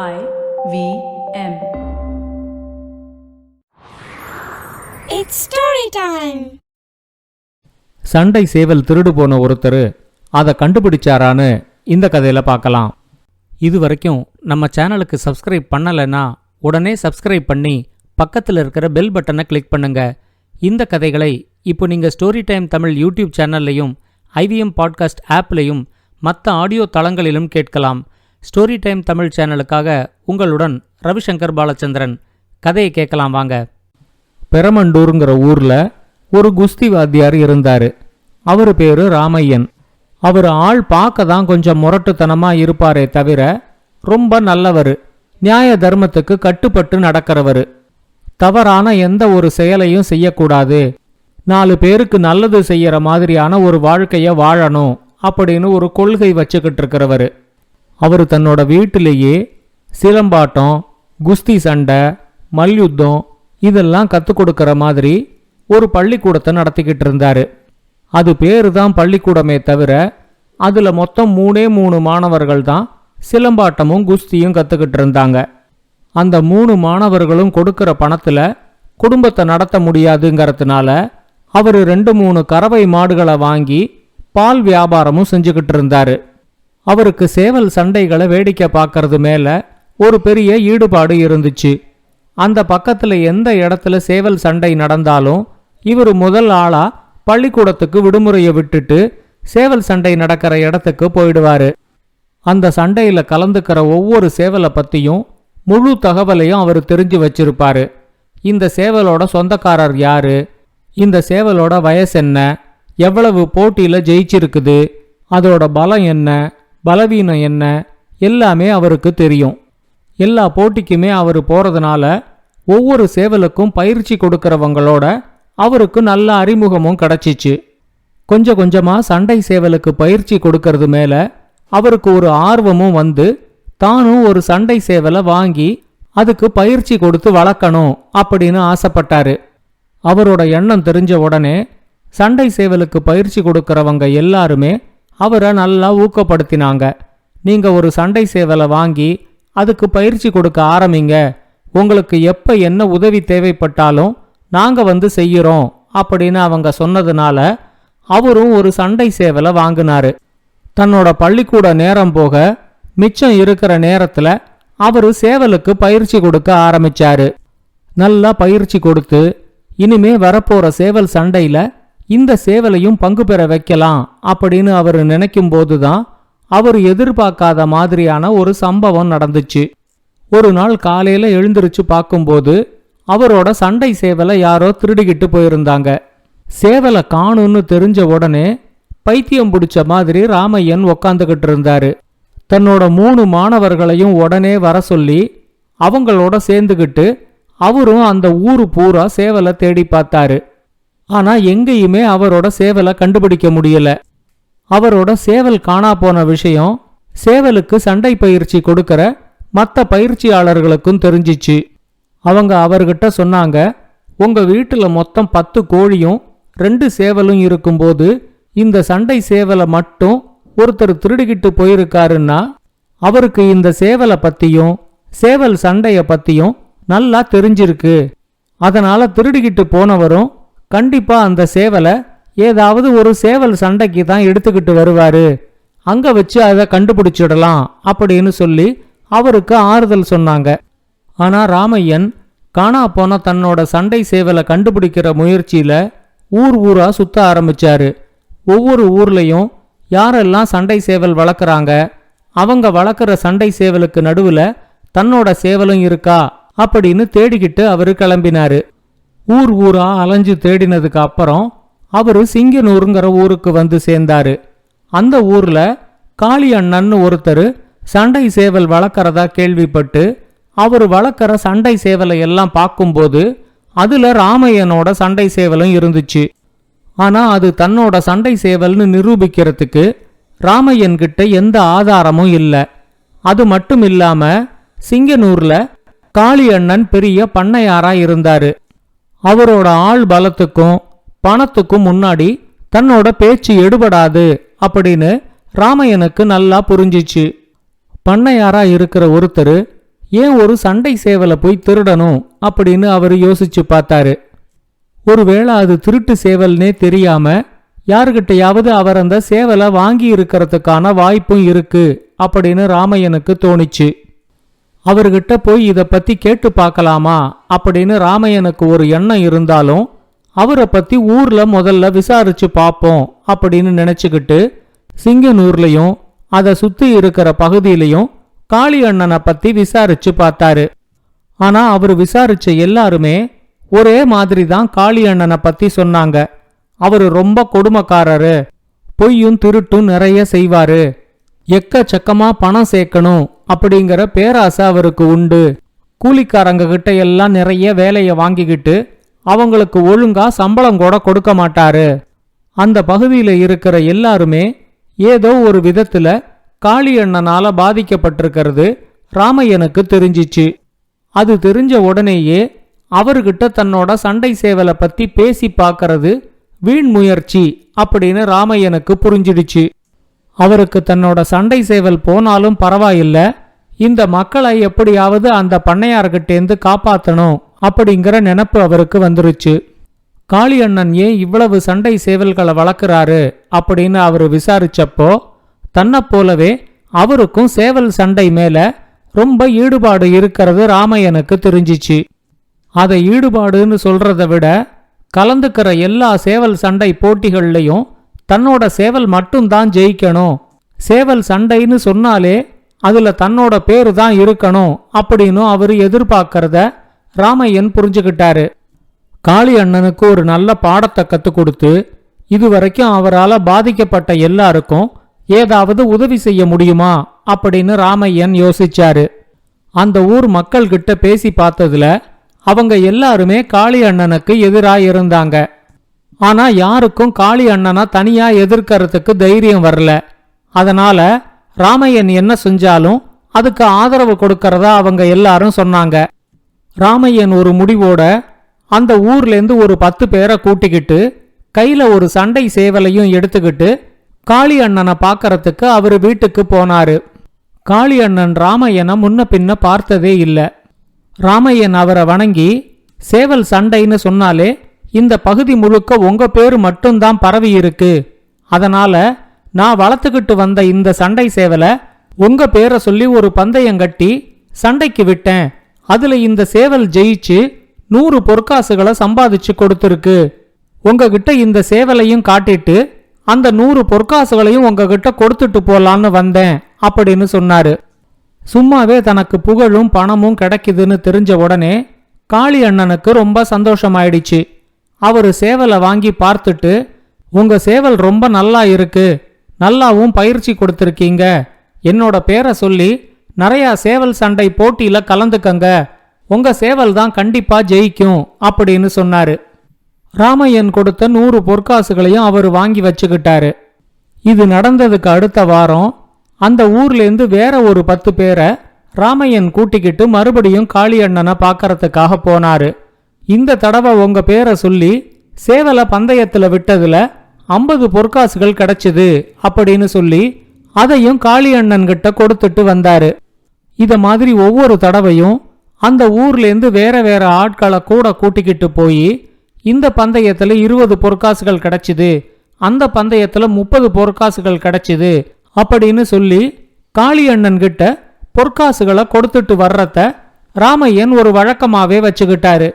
IVM. It's story time. சண்டை சேவல் திருடு போன ஒருத்தர் அதை கண்டுபிடிச்சாரான்னு இந்த கதையில பார்க்கலாம். இது வரைக்கும் நம்ம சேனலுக்கு சப்ஸ்கிரைப் பண்ணலைன்னா உடனே சப்ஸ்கிரைப் பண்ணி பக்கத்தில் இருக்கிற பெல் பட்டனை கிளிக் பண்ணுங்க. இந்த கதைகளை இப்போ நீங்கள் ஸ்டோரி டைம் தமிழ் யூடியூப் சேனல்லையும் IVM பாட்காஸ்ட் ஆப்லையும் மற்ற ஆடியோ தளங்களிலும் கேட்கலாம். ஸ்டோரி டைம் தமிழ் சேனலுக்காக உங்களுடன் ரவிசங்கர் பாலச்சந்திரன். கதையை கேட்கலாம் வாங்க. பெரமண்டூருங்கிற ஊர்ல ஒரு குஸ்தி வாத்தியார் இருந்தாரு. அவரு பேரு ராமையன். அவர் ஆள் பார்க்க தான் கொஞ்சம் முரட்டுத்தனமா இருப்பாரே தவிர ரொம்ப நல்லவரு. நியாய தர்மத்துக்கு கட்டுப்பட்டு நடக்கிறவரு. தவறான எந்த ஒரு செயலையும் செய்யக்கூடாது, 4 பேருக்கு நல்லது செய்யற மாதிரியான ஒரு வாழ்க்கைய வாழணும் அப்படின்னு ஒரு கொள்கை வச்சுக்கிட்டு இருக்கிறவரு. அவரு தன்னோட வீட்டிலேயே சிலம்பாட்டம், குஸ்தி சண்டை, மல்யுத்தம் இதெல்லாம் கற்றுக் கொடுக்கற மாதிரி ஒரு பள்ளிக்கூடத்தை நடத்திக்கிட்டு இருந்தாரு. அது பேரு தான் பள்ளிக்கூடமே தவிர அதுல மொத்தம் 3 மாணவர்கள் தான் சிலம்பாட்டமும் குஸ்தியும் கத்துக்கிட்டு இருந்தாங்க. அந்த 3 மாணவர்களும் கொடுக்கிற பணத்துல குடும்பத்தை நடத்த முடியாதுங்கிறதுனால அவரு 2-3 கறவை மாடுகளை வாங்கி பால் வியாபாரமும் செஞ்சுக்கிட்டு இருந்தாரு. அவருக்கு சேவல் சண்டைகளை வேடிக்கை பார்க்கறது மேல ஒரு பெரிய ஈடுபாடு இருந்துச்சு. அந்த பக்கத்துல எந்த இடத்துல சேவல் சண்டை நடந்தாலும் இவர் முதல் ஆளா பள்ளிக்கூடத்துக்கு விடுமுறையை விட்டுட்டு சேவல் சண்டை நடக்கிற இடத்துக்கு போயிடுவாரு. அந்த சண்டையில கலந்துக்கிற ஒவ்வொரு சேவலை பத்தியும் முழு தகவலையும் அவர் தெரிஞ்சு வச்சிருப்பாரு. இந்த சேவலோட சொந்தக்காரர் யாரு, இந்த சேவலோட வயசு என்ன, எவ்வளவு போட்டியில ஜெயிச்சிருக்குது, அதோட பலம் என்ன, பலவீனம் என்ன, எல்லாமே அவருக்கு தெரியும். எல்லா போட்டிக்குமே அவர் போறதுனால ஒவ்வொரு சேவலுக்கும் பயிற்சி கொடுக்கறவங்களோட அவருக்கு நல்ல அறிமுகமும் கிடைச்சிச்சு. கொஞ்சம் கொஞ்சமா சண்டை சேவலுக்கு பயிற்சி கொடுக்கறது மேல அவருக்கு ஒரு ஆர்வமும் வந்து தானும் ஒரு சண்டை சேவலை வாங்கி அதுக்கு பயிற்சி கொடுத்து வளர்க்கணும் அப்படின்னு ஆசைப்பட்டாரு. அவரோட எண்ணம் தெரிஞ்ச உடனே சண்டை சேவலுக்கு பயிற்சி கொடுக்கறவங்க எல்லாருமே அவரை நல்லா ஊக்கப்படுத்தினாங்க. நீங்க ஒரு சண்டை சேவலை வாங்கி அதுக்கு பயிற்சி கொடுக்க ஆரம்பிங்க, உங்களுக்கு எப்ப என்ன உதவி தேவைப்பட்டாலும் நாங்க வந்து செய்யறோம் அப்படின்னு அவங்க சொன்னதுனால அவரும் ஒரு சண்டை சேவலை வாங்கினாரு. தன்னோட பள்ளிக்கூட நேரம் போக மிச்சம் இருக்கிற நேரத்துல அவரு சேவலுக்கு பயிற்சி கொடுக்க ஆரம்பிச்சாரு. நல்லா பயிற்சி கொடுத்து இனிமே வரப்போற சேவல் சண்டையில இந்த சேவலையும் பங்கு பெற வைக்கலாம் அப்படின்னு அவரு நினைக்கும் போதுதான் அவரு எதிர்பார்க்காத மாதிரியான ஒரு சம்பவம் நடந்துச்சு. ஒரு நாள் காலையில எழுந்திருச்சு பார்க்கும்போது அவரோட சண்டை சேவலை யாரோ திருடிக்கிட்டு போயிருந்தாங்க. சேவலை காணும்னு தெரிஞ்ச உடனே பைத்தியம் பிடிச்ச மாதிரி ராமையன் உக்காந்துகிட்டு இருந்தாரு. தன்னோட 3 மாணவர்களையும் உடனே வர சொல்லி அவங்களோட சேர்ந்துகிட்டு அவரும் அந்த ஊரு பூரா சேவலை தேடி பார்த்தாரு. ஆனா எங்கேயுமே அவரோட சேவலை கண்டுபிடிக்க முடியல. அவரோட சேவல் காணா போன விஷயம் சேவலுக்கு சண்டை பயிற்சி கொடுக்கற மற்ற பயிற்சியாளர்களுக்கும் தெரிஞ்சிச்சு. அவங்க அவர்கிட்ட சொன்னாங்க, உங்க வீட்டுல மொத்தம் 10 கோழியும் 2 சேவலும் இருக்கும்போது இந்த சண்டை சேவலை மட்டும் ஒருத்தர் திருடிக்கிட்டு போயிருக்காருன்னா அவருக்கு இந்த சேவலை பத்தியும் சேவல் சண்டைய பத்தியும் நல்லா தெரிஞ்சிருக்கு. அதனால திருடிக்கிட்டு போனவரும் கண்டிப்பா அந்த சேவலை ஏதாவது ஒரு சேவல் சண்டைக்கு தான் எடுத்துக்கிட்டு வருவாரு, அங்க வச்சு அதை கண்டுபிடிச்சிடலாம் அப்படின்னு சொல்லி அவருக்கு ஆறுதல் சொன்னாங்க. ஆனா ராமையன் காணா போன தன்னோட சண்டை சேவலை கண்டுபிடிக்கிற முயற்சியில ஊரா சுத்த ஆரம்பிச்சாரு. ஒவ்வொரு ஊர்லயும் யாரெல்லாம் சண்டை சேவல் வளர்க்குறாங்க, அவங்க வளர்க்குற சண்டை சேவலுக்கு நடுவுல தன்னோட சேவலும் இருக்கா அப்படின்னு தேடிக்கிட்டு அவரு கிளம்பினாரு. ஊரா அலைஞ்சு தேடினதுக்கு அப்புறம் அவரு சிங்கனூருங்கிற ஊருக்கு வந்து சேர்ந்தாரு. அந்த ஊர்ல காளி அண்ணன்னு ஒருத்தர் சண்டை சேவல் வளர்க்கறதா கேள்விப்பட்டு அவரு வளர்க்குற சண்டை சேவலை எல்லாம் பார்க்கும்போது அதுல ராமையனோட சண்டை சேவலும் இருந்துச்சு. ஆனா அது தன்னோட சண்டை சேவல்னு நிரூபிக்கிறதுக்கு ராமையன் கிட்ட எந்த ஆதாரமும் இல்ல. அது மட்டும் இல்லாம சிங்கனூர்ல காளி அண்ணன் பெரிய பண்ணையாரா இருந்தாரு. அவரோட ஆள் பலத்துக்கும் பணத்துக்கும் முன்னாடி தன்னோட பேச்சு எடுபடாது அப்படின்னு ராமையனுக்கு நல்லா புரிஞ்சிச்சு. பண்ணையாரா இருக்கிற ஒருத்தர் ஏன் ஒரு சண்டை சேவலை போய் திருடணும் அப்படின்னு அவர் யோசிச்சு பார்த்தாரு. ஒருவேளை அது திருட்டு சேவல்னே தெரியாம யாருகிட்டையாவது அவர் அந்த சேவலை வாங்கி இருக்கிறதுக்கான வாய்ப்பும் இருக்கு அப்படின்னு ராமையனுக்கு தோணிச்சு. அவர்கிட்ட போய் இத பத்தி கேட்டு பார்க்கலாமா அப்படின்னு ராமையனுக்கு ஒரு எண்ணம் இருந்தாலும் அவரை பத்தி ஊர்ல முதல்ல விசாரிச்சு பார்ப்போம் அப்படின்னு நினைச்சுக்கிட்டு சிங்கனூர்லயும் அதை சுத்தி இருக்கிற பகுதியிலையும் காளி அண்ணனை பத்தி விசாரிச்சு பார்த்தாரு. ஆனா அவர் விசாரிச்ச எல்லாருமே ஒரே மாதிரி தான் காளி அண்ணனை பத்தி சொன்னாங்க. அவரு ரொம்ப கொடுமைக்காரரு, பொய்யும் திருட்டும் நிறைய செய்வாரு, எக்கச்சக்கமா பணம் சேர்க்கணும் அப்படிங்கிற பேராசை அவருக்கு உண்டு, கூலிக்காரங்க கிட்ட எல்லாம் நிறைய வேலைய வாங்கிக்கிட்டு அவங்களுக்கு ஒழுங்கா சம்பளம் கூட கொடுக்க மாட்டாரு. அந்த பகுதியில இருக்கிற எல்லாருமே ஏதோ ஒரு விதத்துல காளி அண்ணனால பாதிக்கப்பட்டிருக்கிறது ராமையனுக்கு தெரிஞ்சிச்சு. அது தெரிஞ்ச உடனேயே அவர்கிட்ட தன்னோட சண்டை சேவலை பத்தி பேசி பார்க்கறது வீண் முயற்சி அப்படின்னு ராமையனுக்கு புரிஞ்சிடுச்சு. அவருக்கு தன்னோட சண்டை சேவல் போனாலும் பரவாயில்ல, இந்த மக்களை எப்படியாவது அந்த பண்ணையார்கிட்டேந்து காப்பாத்தணும் அப்படிங்கிற நினைப்பு அவருக்கு வந்துருச்சு. காளி அண்ணன் ஏன் இவ்வளவு சண்டை சேவல்களை வளர்க்குறாரு அப்படின்னு அவரு விசாரிச்சப்போ தன்னை போலவே அவருக்கும் சேவல் சண்டை மேல ரொம்ப ஈடுபாடு இருக்கிறது ராமையனுக்கு தெரிஞ்சிச்சு. அதை ஈடுபாடுன்னு சொல்றத விட கலந்துக்கிற எல்லா சேவல் சண்டை போட்டிகள்லையும் தன்னோட சேவல் மட்டும்தான் ஜெயிக்கணும், சேவல் சண்டைன்னு சொன்னாலே அதுல தன்னோட பேரு தான் இருக்கணும் அப்படின்னு அவரு எதிர்பார்க்கறத ராமையன் புரிஞ்சுக்கிட்டாரு. காளி அண்ணனுக்கு ஒரு நல்ல பாடத்தை கத்துக் கொடுத்து இதுவரைக்கும் அவரால் பாதிக்கப்பட்ட எல்லாருக்கும் ஏதாவது உதவி செய்ய முடியுமா அப்படின்னு ராமையன் யோசிச்சாரு. அந்த ஊர் மக்கள்கிட்ட பேசி பார்த்ததுல அவங்க எல்லாருமே காளி அண்ணனுக்கு எதிராக இருந்தாங்க. ஆனா யாருக்கும் காளி அண்ணனை தனியா எதிர்க்கிறதுக்கு தைரியம் வரல. அதனால ராமையன் என்ன செஞ்சாலும் அதுக்கு ஆதரவு கொடுக்கறதா அவங்க எல்லாரும் சொன்னாங்க. ராமையன் ஒரு முடிவோட அந்த ஊர்லேருந்து ஒரு 10 பேரை கூட்டிக்கிட்டு கையில ஒரு சண்டை சேவலையும் எடுத்துக்கிட்டு காளி அண்ணனை பார்க்கறதுக்கு அவரு வீட்டுக்கு போனாரு. காளி அண்ணன் ராமையனை முன்ன பின்ன பார்த்ததே இல்ல. ராமையன் அவரை வணங்கி, சேவல் சண்டைன்னு சொன்னாலே இந்த பகுதி முழுக்க உங்க பேரு மட்டும்தான் பரவி இருக்கு, அதனால நான் வளர்த்துக்கிட்டு வந்த இந்த சண்டை சேவலை உங்க பேரை சொல்லி ஒரு பந்தயம் கட்டி சண்டைக்கு விட்டேன். அதுல இந்த சேவல் ஜெயிச்சு 100 பொற்காசுகளை சம்பாதிச்சு கொடுத்துருக்கு. உங்ககிட்ட இந்த சேவலையும் காட்டிட்டு அந்த 100 பொற்காசுகளையும் உங்ககிட்ட கொடுத்துட்டு போலான்னு வந்தேன் அப்படின்னு சொன்னாரு. சும்மாவே தனக்கு புகழும் பணமும் கிடைக்குதுன்னு தெரிஞ்ச உடனே காளி அண்ணனுக்கு ரொம்ப சந்தோஷமாயிடுச்சு. அவரு சேவலை வாங்கி பார்த்துட்டு, உங்க சேவல் ரொம்ப நல்லா இருக்கு, நல்லாவும் பயிற்சி கொடுத்துருக்கீங்க, என்னோட பேரை சொல்லி நிறைய சேவல் சண்டை போட்டியில கலந்துக்கங்க, உங்க சேவல் தான் கண்டிப்பா ஜெயிக்கும் அப்படின்னு சொன்னாரு. ராமையன் கொடுத்த 100 பொற்காசுகளையும் அவர் வாங்கி வச்சுக்கிட்டாரு. இது நடந்ததுக்கு அடுத்த வாரம் அந்த ஊர்லேருந்து வேற ஒரு 10 பேரை ராமையன் கூட்டிக்கிட்டு மறுபடியும் காளி அண்ணனை பார்க்கறதுக்காக போனாரு. இந்த தடவை உங்க பேரை சொல்லி சேவலை பந்தயத்துல விட்டதுல 50 பொற்காசுகள் கிடைச்சது அப்படின்னு சொல்லி அதையும் காளி அண்ணன் கிட்ட கொடுத்துட்டு வந்தாரு. இத மாதிரி ஒவ்வொரு தடவையும் அந்த ஊர்லேருந்து வேற வேற ஆட்களை கூட கூட்டிக்கிட்டு போய் இந்த பந்தயத்துல 20 பொற்காசுகள் கிடைச்சுது, அந்த பந்தயத்துல 30 பொற்காசுகள் கிடைச்சுது அப்படின்னு சொல்லி காளி அண்ணன் கிட்ட பொற்காசுகளை கொடுத்துட்டு வர்றத ராமையன் ஒரு வழக்கமாவே வச்சுக்கிட்டாரு.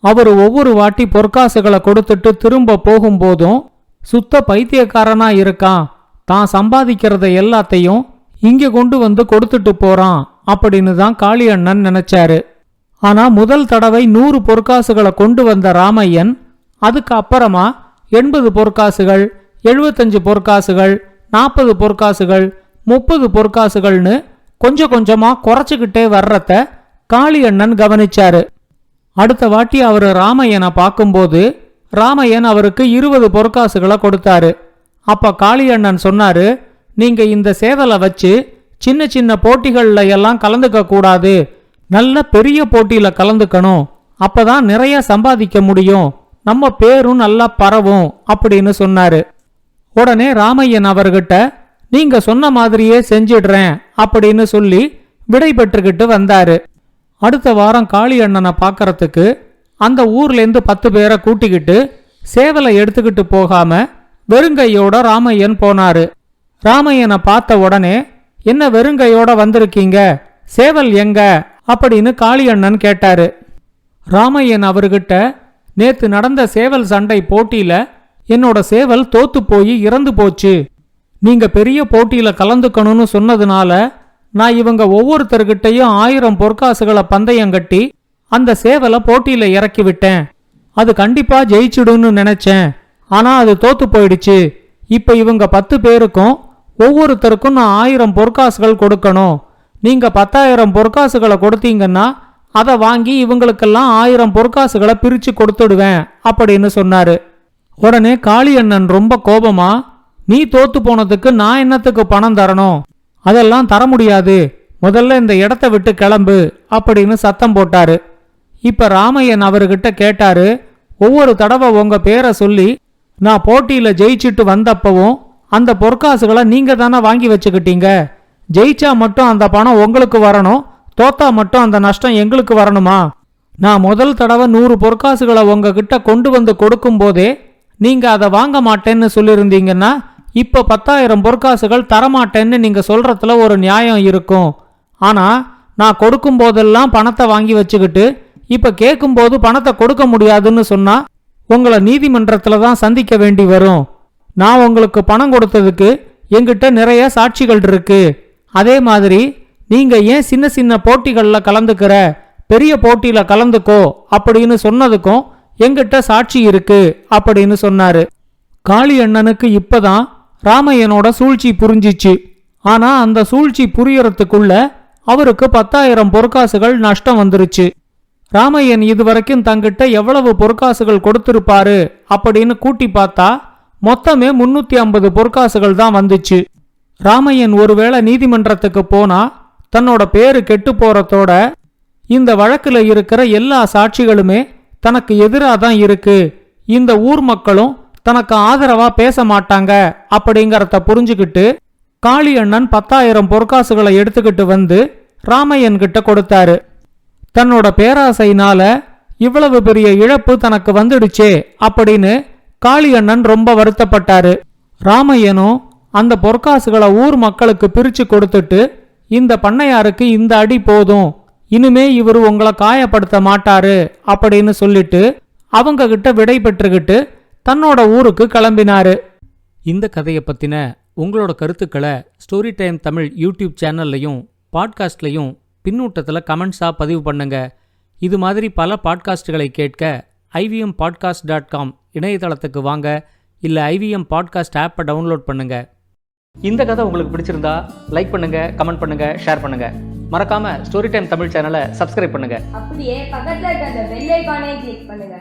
அவர் ஒவ்வொரு வாட்டி பொற்காசுகளை கொடுத்துட்டு திரும்ப போகும்போதும் சுத்த பைத்தியக்காரனா இருக்கான், தான் சம்பாதிக்கிறத எல்லாத்தையும் இங்க கொண்டு வந்து கொடுத்துட்டு போறான் அப்படின்னு தான் காளி அண்ணன் நினைச்சாரு. ஆனா முதல் தடவை 100 பொற்காசுகளை கொண்டு வந்த ராமையன் அதுக்கு அப்புறமா 80 பொற்காசுகள், 75 பொற்காசுகள், 40 பொற்காசுகள், 30 பொற்காசுகள்னு கொஞ்சம் கொஞ்சமா குறைச்சுக்கிட்டே வர்றத காளி அண்ணன் கவனிச்சாரு. அடுத்த வாட்டி அவரு ராமையனை பார்க்கும்போது ராமையன் அவருக்கு 20 பொற்காசுகளை கொடுத்தாரு. அப்ப காளி அண்ணன் சொன்னாரு, நீங்க இந்த சேவலை வச்சு சின்ன சின்ன போட்டிகள்ல எல்லாம் கலந்துக்க கூடாது, நல்ல பெரிய போட்டியில கலந்துக்கணும், அப்பதான் நிறைய சம்பாதிக்க முடியும், நம்ம பேரும் நல்லா பரவும் அப்படின்னு சொன்னாரு. உடனே ராமையன் அவர்கிட்ட நீங்க சொன்ன மாதிரியே செஞ்சிடுறேன் அப்படின்னு சொல்லி விடை பெற்றுக்கிட்டு வந்தாரு. அடுத்த வாரம் காளி அண்ணனை பார்க்கறதுக்கு அந்த ஊர்லேருந்து 10 பேரை கூட்டிக்கிட்டு சேவலை எடுத்துக்கிட்டு போகாம வெறுங்கையோட ராமையன் போனாரு. ராமையனை பார்த்த உடனே, என்ன வெறுங்கையோட வந்திருக்கீங்க, சேவல் எங்க அப்படின்னு காளி அண்ணன் கேட்டாரு. ராமையன் அவர்கிட்ட, நேத்து நடந்த சேவல் சண்டை போட்டியில என்னோட சேவல் தோத்து போய் இறந்து போச்சு. நீங்க பெரிய போட்டியில கலந்துக்கணும்னு சொன்னதுனால நான் இவங்க ஒவ்வொருத்தர்கிட்டையும் 1000 பொற்காசுகளை பந்தயம் கட்டி அந்த சேவலை போட்டியில இறக்கி விட்டேன். அது கண்டிப்பா ஜெயிச்சிடுன்னு நினைச்சேன். ஆனா அது தோத்து போயிடுச்சு. இப்ப இவங்க 10 பேருக்கும் ஒவ்வொருத்தருக்கும் நான் 1000 பொற்காசுகள் கொடுக்கணும். நீங்க 10,000 பொற்காசுகளை கொடுத்தீங்கன்னா அதை வாங்கி இவங்களுக்கெல்லாம் 1000 பொற்காசுகளை பிரிச்சு கொடுத்துடுவேன் அப்படின்னு சொன்னாரு. உடனே காளி அண்ணன் ரொம்ப கோபமா, நீ தோத்து போனதுக்கு நான் என்னத்துக்கு பணம் தரணும், அதெல்லாம் தர முடியாது, முதல்ல இந்த இடத்த விட்டு கிளம்பு அப்படின்னு சத்தம் போட்டாரு. இப்ப ராமையன் அவர்கிட்ட கேட்டாரு, ஒவ்வொரு தடவை உங்க பேரை சொல்லி நான் போட்டியில ஜெயிச்சுட்டு வந்தப்பவும் அந்த பொற்காசுகளை நீங்க தானே வாங்கி வச்சுக்கிட்டீங்க. ஜெயிச்சா மட்டும் அந்த பணம் உங்களுக்கு வரணும், தோத்தா மட்டும் அந்த நஷ்டம் எங்களுக்கு வரணுமா? நான் முதல் தடவை 100 பொற்காசுகளை உங்ககிட்ட கொண்டு வந்து கொடுக்கும் போதே நீங்க அதை வாங்க மாட்டேன்னு சொல்லியிருந்தீங்கன்னா இப்ப 10,000 பொற்காசுகள் தரமாட்டேன்னு நீங்க சொல்றதுல ஒரு நியாயம் இருக்கும். ஆனா நான் கொடுக்கும் போதெல்லாம் பணத்தை வாங்கி வச்சுக்கிட்டு இப்ப கேட்கும் போது பணத்தை கொடுக்க முடியாதுன்னு சொன்னா உங்களை நீதிமன்றத்துல தான் சந்திக்க வேண்டி வரும். நான் உங்களுக்கு பணம் கொடுத்ததுக்கு என்கிட்ட நிறைய சாட்சிகள் இருக்கு. அதே மாதிரி நீங்க ஏன் சின்ன சின்ன போட்டிகள்ல கலந்துக்கிற, பெரிய போட்டியில கலந்துக்கோ அப்படின்னு சொன்னதுக்கும் என்கிட்ட சாட்சி இருக்கு அப்படின்னு சொன்னாரு. காளி அண்ணனுக்கு இப்பதான் ராமையனோட சூழ்ச்சி புரிஞ்சிச்சு. ஆனா அந்த சூழ்ச்சி புரியறதுக்குள்ள அவருக்கு 10,000 பொற்காசுகள் நஷ்டம் வந்துருச்சு. ராமையன் இதுவரைக்கும் தங்கிட்ட எவ்வளவு பொற்காசுகள் கொடுத்திருப்பாரு அப்படின்னு கூட்டி பார்த்தா மொத்தமே 350 பொற்காசுகள் தான் வந்துச்சு. ராமையன் ஒருவேளை நீதிமன்றத்துக்கு போனா தன்னோட பேரு கெட்டு போறதோட இந்த வழக்குல இருக்கிற எல்லா சாட்சிகளுமே தனக்கு எதிராக தான் இருக்கு, இந்த ஊர் மக்களும் தனக்கு ஆதரவா பேச மாட்டாங்க அப்படிங்கறத புரிஞ்சுக்கிட்டு காளி அண்ணன் 10,000 பொற்காசுகளை எடுத்துக்கிட்டு வந்து ராமையன் கிட்ட கொடுத்தாரு. தன்னோட பேராசையினால இவ்வளவு பெரிய இழப்பு தனக்கு வந்துடுச்சே அப்படின்னு காளி அண்ணன் ரொம்ப வருத்தப்பட்டாரு. ராமையனும் அந்த பொற்காசுகளை ஊர் மக்களுக்கு பிரிச்சு கொடுத்துட்டு, இந்த பண்ணையாருக்கு இந்த அடி போதும், இனிமே இவரு உங்களை காயப்படுத்த மாட்டாரு அப்படின்னு சொல்லிட்டு அவங்க கிட்ட விடை பெற்றுக்கிட்டு தன்னோட ஊருக்கு கிளம்பினாரு. இந்த கதையை பத்தின உங்களோட கருத்துக்களை ஸ்டோரி டைம் தமிழ் யூடியூப் சேனல்லையும் பாட்காஸ்ட்லையும் பின்னூட்டத்தில் கமெண்ட்ஸாக பதிவு பண்ணுங்க. இது மாதிரி பல பாட்காஸ்டுகளை கேட்க ivmpodcast.com இணையதளத்துக்கு வாங்க, இல்லை IVM பாட்காஸ்ட் ஆப்பை டவுன்லோட் பண்ணுங்க. இந்த கதை உங்களுக்கு பிடிச்சிருந்தா லைக் பண்ணுங்க, கமெண்ட் பண்ணுங்க, ஷேர் பண்ணுங்க. மறக்காம ஸ்டோரி டைம் தமிழ் சேனலை சப்ஸ்கிரைப் பண்ணுங்க. அப்படியே பக்கத்துல இருக்க அந்த பெல் ஐகானை கிளிக் பண்ணுங்க.